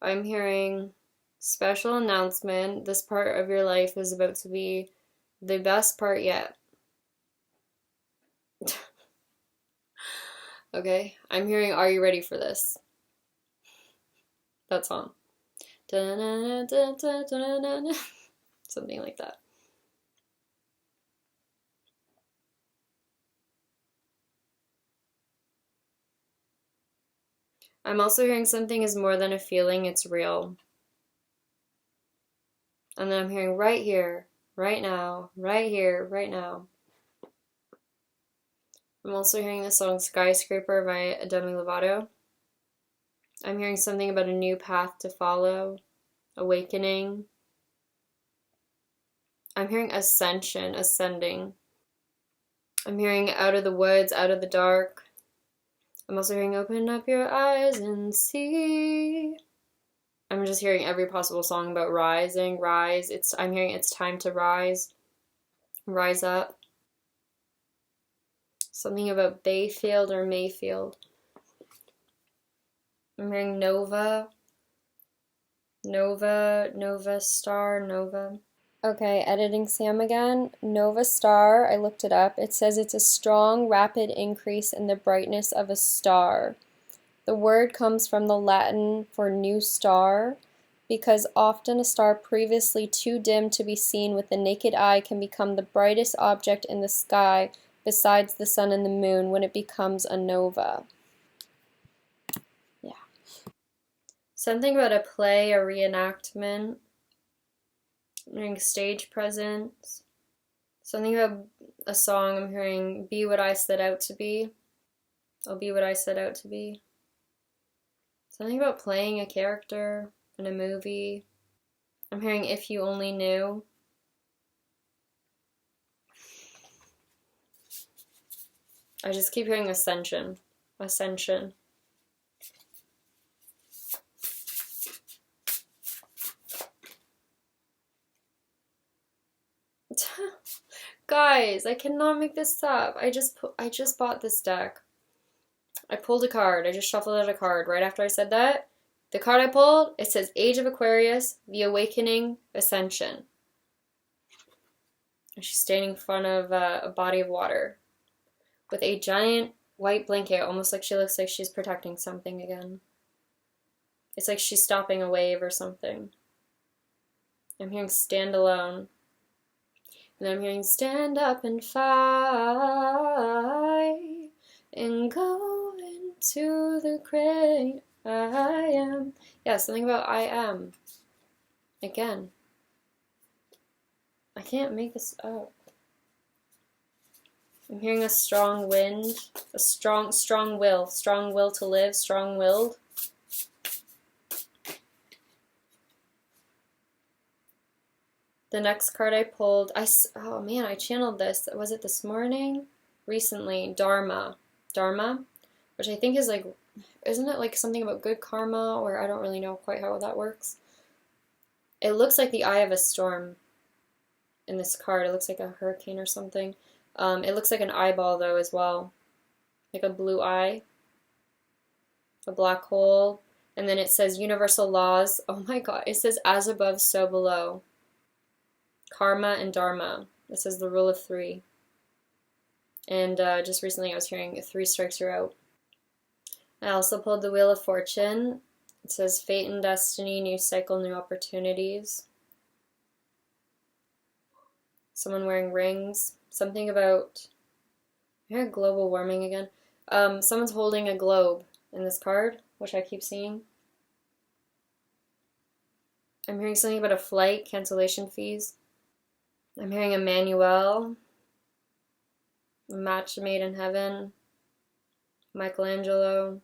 I'm hearing special announcement. This part of your life is about to be the best part yet. Okay, I'm hearing, are you ready for this? That song. Something like that. I'm also hearing something is more than a feeling, it's real. And then I'm hearing right here, right now, right here, right now. I'm also hearing the song Skyscraper by Demi Lovato. I'm hearing something about a new path to follow, awakening. I'm hearing ascension, ascending. I'm hearing out of the woods, out of the dark. I'm also hearing open up your eyes and see. I'm just hearing every possible song about rising, rise. I'm hearing it's time to rise. Rise up. Something about Bayfield or Mayfield. I'm hearing Nova. Nova Star, Nova. Okay, editing Sam again. Nova Star, I looked it up. It says it's a strong, rapid increase in the brightness of a star. The word comes from the Latin for new star, because often a star previously too dim to be seen with the naked eye can become the brightest object in the sky besides the sun and the moon when it becomes a nova. Yeah. Something about a play, a reenactment. I'm hearing stage presence. Something about a song. I'm hearing be what I set out to be. I'll be what I set out to be. Something about playing a character in a movie. I'm hearing if you only knew. I just keep hearing ascension. Ascension. Guys, I cannot make this up. I just bought this deck. I pulled a card. I just shuffled out a card right after I said that. The card I pulled, it says Age of Aquarius, The Awakening, Ascension. And she's standing in front of a body of water with a giant white blanket, almost like she looks like she's protecting something again. It's like she's stopping a wave or something. I'm hearing stand alone. And I'm hearing stand up and fight and go into the great I am. Yeah, something about I am. Again. I can't make this up. I'm hearing a strong wind, a strong will to live, strong-willed. The next card I pulled, oh man, I channeled this. Was it this morning? Recently, Dharma, which I think is like, isn't it like something about good karma, or I don't really know quite how that works. It looks like the eye of a storm in this card. It looks like a hurricane or something. It looks like an eyeball though as well, like a blue eye, a black hole, and then it says universal laws. Oh my god, it says as above, so below. Karma and Dharma. It says the rule of 3. And just recently I was hearing 3 strikes you're out. I also pulled the Wheel of Fortune. It says fate and destiny, new cycle, new opportunities. Someone wearing rings. Something about, I hear global warming again. Someone's holding a globe in this card, which I keep seeing. I'm hearing something about a flight, cancellation fees. I'm hearing Emmanuel, a match made in heaven, Michelangelo.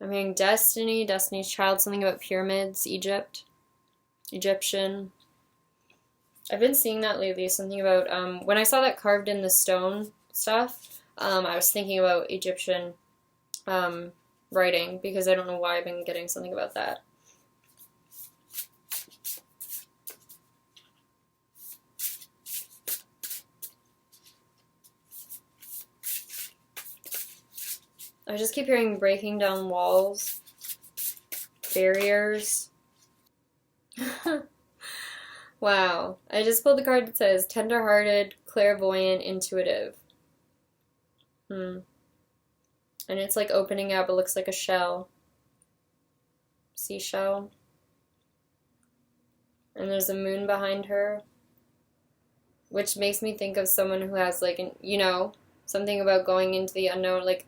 I'm hearing destiny, Destiny's Child, something about pyramids, Egypt, Egyptian. I've been seeing that lately, something about, when I saw that carved in the stone stuff, I was thinking about Egyptian writing, because I don't know why I've been getting something about that. I just keep hearing breaking down walls, barriers. Wow. I just pulled the card that says tender-hearted, clairvoyant, intuitive. And it's like opening up. It looks like a shell. Seashell. And there's a moon behind her, which makes me think of someone who has like, something about going into the unknown. Like,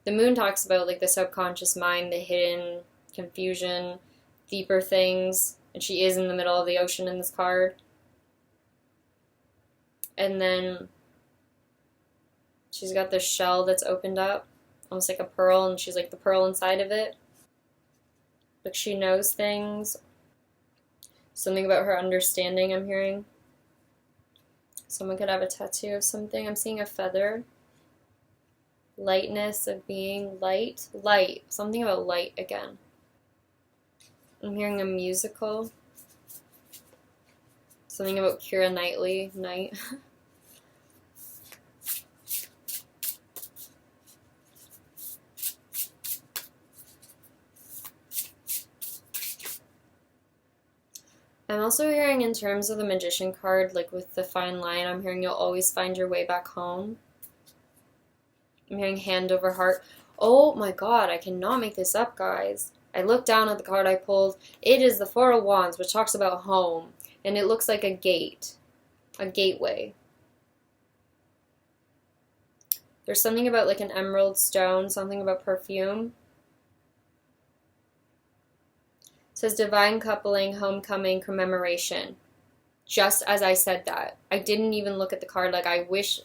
the moon talks about like the subconscious mind, the hidden confusion, deeper things, and she is in the middle of the ocean in this card. And then she's got this shell that's opened up, almost like a pearl, and she's like the pearl inside of it. Like she knows things. Something about her understanding, I'm hearing. Someone could have a tattoo of something. I'm seeing a feather. Lightness of being, light, something about light again. I'm hearing a musical, something about Keira Knightley, night. I'm also hearing in terms of the Magician card, like with the fine line, I'm hearing you'll always find your way back home. I'm hearing hand over heart. Oh my god, I cannot make this up, guys. I looked down at the card I pulled. It is the Four of Wands, which talks about home. And it looks like a gate. A gateway. There's something about like an emerald stone, something about perfume. It says divine coupling, homecoming, commemoration. Just as I said that. I didn't even look at the card. Like, I wish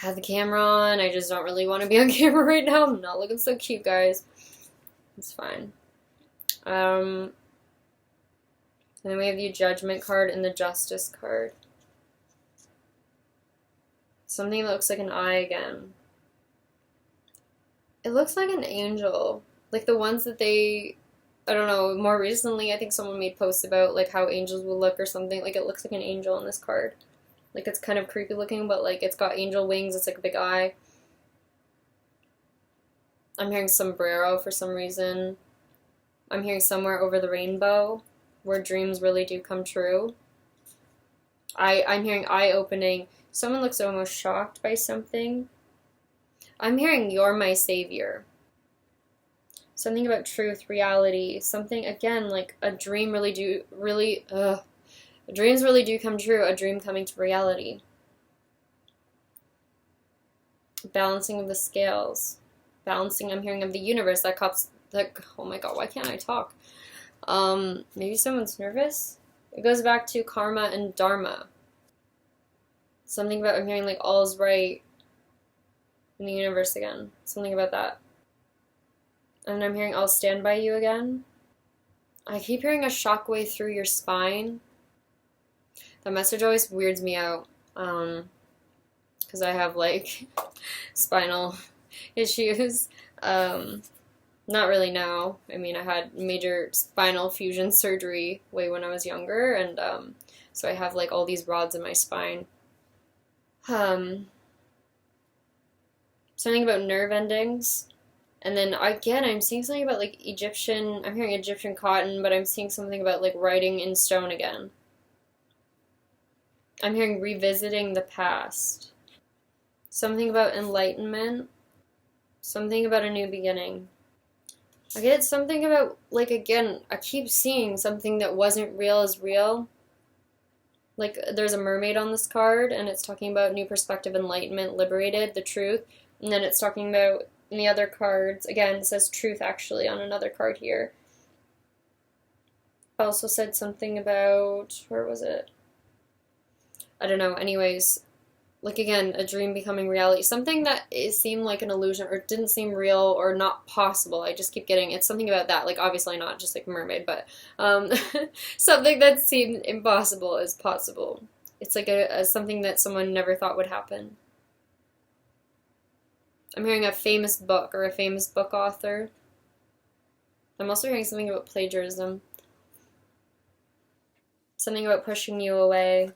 I had the camera on. I just don't really want to be on camera right now. I'm not looking so cute, guys. It's fine. And then we have the Judgment card and the Justice card. Something that looks like an eye again. It looks like an angel. Like the ones that they, I don't know, more recently I think someone made posts about like how angels will look or something. Like it looks like an angel in this card. Like, it's kind of creepy looking, but, like, it's got angel wings. It's, like, a big eye. I'm hearing sombrero for some reason. I'm hearing somewhere over the rainbow, where dreams really do come true. I'm hearing eye-opening. Someone looks almost shocked by something. I'm hearing you're my savior. Something about truth, reality, something, again, like a dream dreams really do come true, a dream coming to reality. Balancing of the scales. Balancing, I'm hearing of the universe, oh my god, why can't I talk? Maybe someone's nervous? It goes back to karma and dharma. Something about, I'm hearing like all's right in the universe again. Something about that. And I'm hearing I'll stand by you again. I keep hearing a shockwave through your spine. That message always weirds me out. Because I have like spinal issues. Not really now. I mean, I had major spinal fusion surgery way when I was younger, and so I have like all these rods in my spine. Something about nerve endings. And then again, I'm seeing something about like I'm hearing Egyptian cotton, but I'm seeing something about like writing in stone again. I'm hearing revisiting the past. Something about enlightenment. Something about a new beginning. I get something about, like, again, I keep seeing something that wasn't real is real. Like, there's a mermaid on this card, and it's talking about new perspective, enlightenment, liberated, the truth. And then it's talking about, in the other cards, again, it says truth, actually, on another card here. I also said something about, where was it? I don't know, anyways. Like, again, a dream becoming reality. Something that seemed like an illusion or didn't seem real or not possible. I just keep getting, it's something about that. Like, obviously not just like mermaid, but something that seemed impossible is possible. It's like something that someone never thought would happen. I'm hearing a famous book or a famous book author. I'm also hearing something about plagiarism. Something about pushing you away.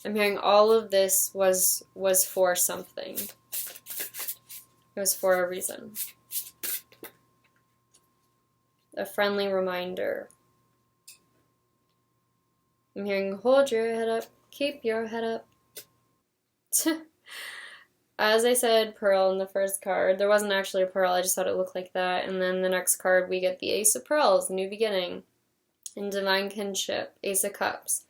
I'm hearing all of this was for something. It was for a reason. A friendly reminder. I'm hearing hold your head up, keep your head up. As I said, pearl in the first card. There wasn't actually a pearl, I just thought it looked like that. And then the next card we get the Ace of Pearls, new beginning. In divine kinship, Ace of Cups.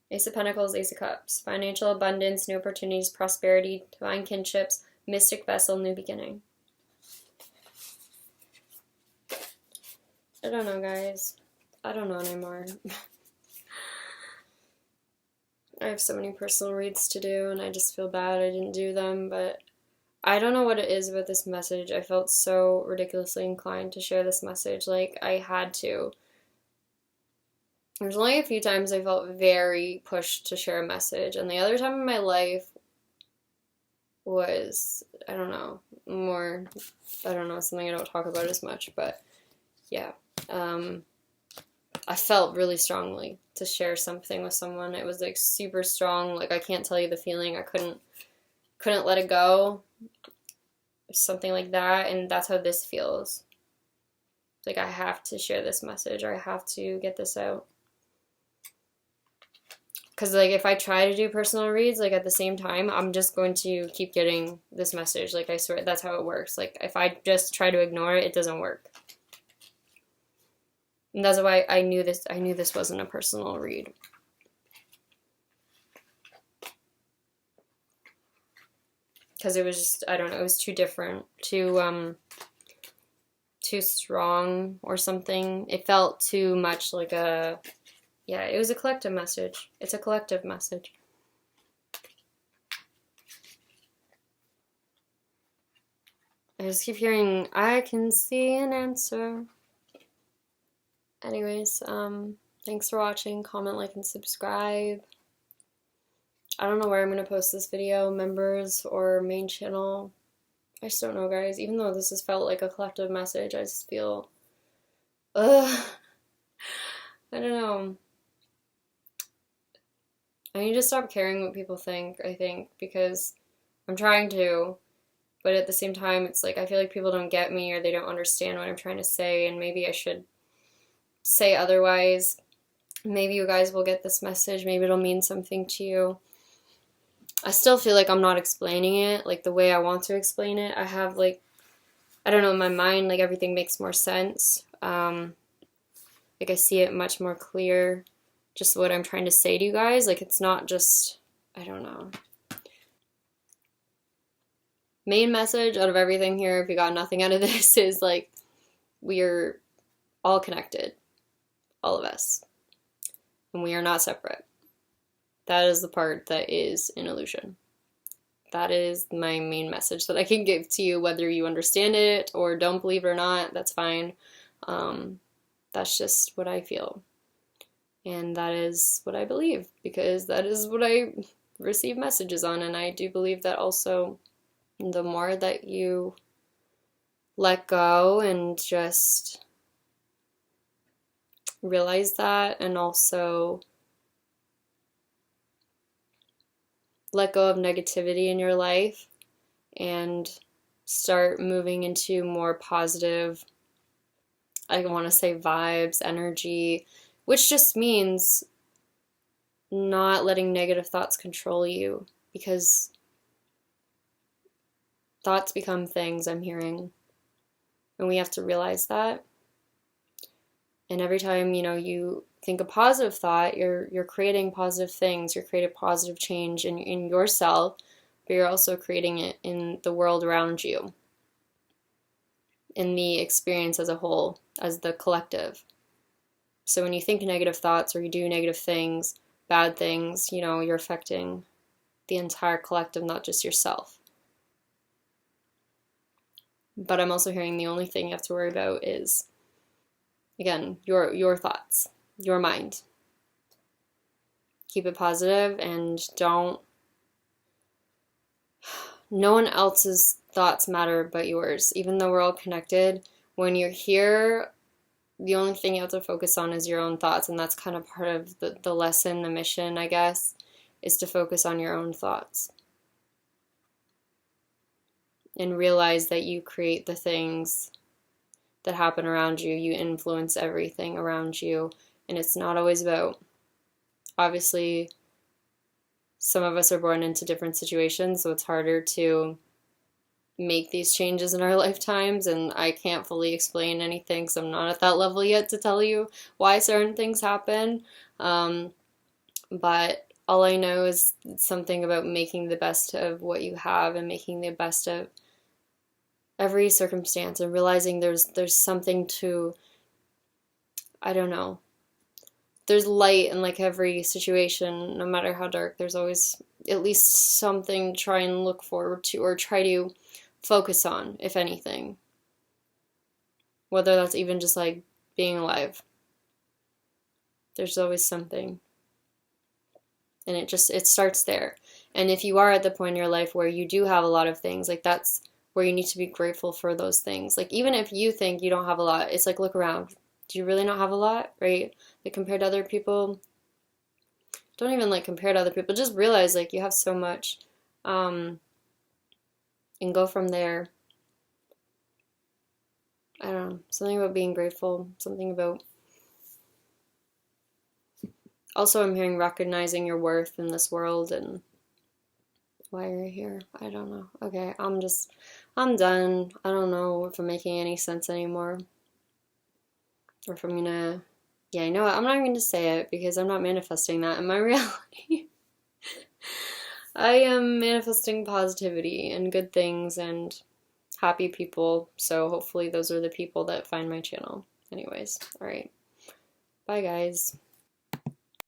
Ace of Pentacles, Ace of Cups. Financial abundance, new opportunities, prosperity, divine kinships, mystic vessel, new beginning. I don't know, guys. I don't know anymore. I have so many personal reads to do, and I just feel bad I didn't do them, but I don't know what it is about this message. I felt so ridiculously inclined to share this message. Like, I had to. There's only a few times I felt very pushed to share a message, and the other time in my life was, I don't know, something I don't talk about as much, but yeah. I felt really strongly to share something with someone. It was like super strong, like I can't tell you the feeling. I couldn't let it go. Something like that, and that's how this feels. Like I have to share this message, or I have to get this out. Because, like, if I try to do personal reads, like, at the same time, I'm just going to keep getting this message. Like, I swear, that's how it works. Like, if I just try to ignore it, it doesn't work. And that's why I knew this wasn't a personal read. Because it was just, I don't know, it was too different. Too strong or something. It felt too much like a... Yeah, it was a collective message. It's a collective message. I just keep hearing, I can see an answer. Anyways, thanks for watching. Comment, like, and subscribe. I don't know where I'm going to post this video, members or main channel. I just don't know, guys. Even though this has felt like a collective message, I just feel Ugh. I don't know. I need to stop caring what people think, I think, because I'm trying to, but at the same time, it's like I feel like people don't get me or they don't understand what I'm trying to say, and maybe I should say otherwise. Maybe you guys will get this message, maybe it'll mean something to you. I still feel like I'm not explaining it like the way I want to explain it. I have like, I don't know, in my mind, like everything makes more sense. Like I see it much more clear, just what I'm trying to say to you guys. Like it's not just, I don't know. Main message out of everything here, if you got nothing out of this, is like we're all connected, all of us, and we are not separate. That is the part that is an illusion. That is my main message that I can give to you, whether you understand it or don't believe it or not, that's fine. That's just what I feel. And that is what I believe, because that is what I receive messages on. And I do believe that also the more that you let go and just realize that, and also let go of negativity in your life and start moving into more positive, I want to say vibes, energy, which just means not letting negative thoughts control you, because thoughts become things, I'm hearing, and we have to realize that. And every time, you think a positive thought, you're creating positive things, you're creating positive change in yourself, but you're also creating it in the world around you, in the experience as a whole, as the collective. So when you think negative thoughts or you do negative things, bad things, you're affecting the entire collective, not just yourself. But I'm also hearing the only thing you have to worry about is, again, your thoughts, your mind. Keep it positive and no one else's thoughts matter but yours. Even though we're all connected, when you're here, the only thing you have to focus on is your own thoughts, and that's kind of part of the lesson, the mission, I guess, is to focus on your own thoughts. And realize that you create the things that happen around you. You influence everything around you. And it's not always about, obviously, some of us are born into different situations, so it's harder to make these changes in our lifetimes, and I can't fully explain anything, so I'm not at that level yet to tell you why certain things happen. But all I know is something about making the best of what you have and making the best of every circumstance, and realizing there's something to, I don't know, there's light in like every situation, no matter how dark. There's always at least something to try and look forward to, or try to focus on, if anything. Whether that's even just like being alive. There's always something. And it starts there. And if you are at the point in your life where you do have a lot of things, like that's where you need to be grateful for those things. Like even if you think you don't have a lot, it's like look around. Do you really not have a lot, right? Like compared to other people, don't even like compare to other people. Just realize like you have so much, and go from there. I don't know, something about being grateful, something about. Also, I'm hearing recognizing your worth in this world and why you're here. I don't know. Okay, I'm done. I don't know if I'm making any sense anymore. Or if I'm gonna, yeah, you know what? I'm not even gonna say it because I'm not manifesting that in my reality. I am manifesting positivity and good things and happy people. So hopefully those are the people that find my channel. Anyways, alright. Bye, guys.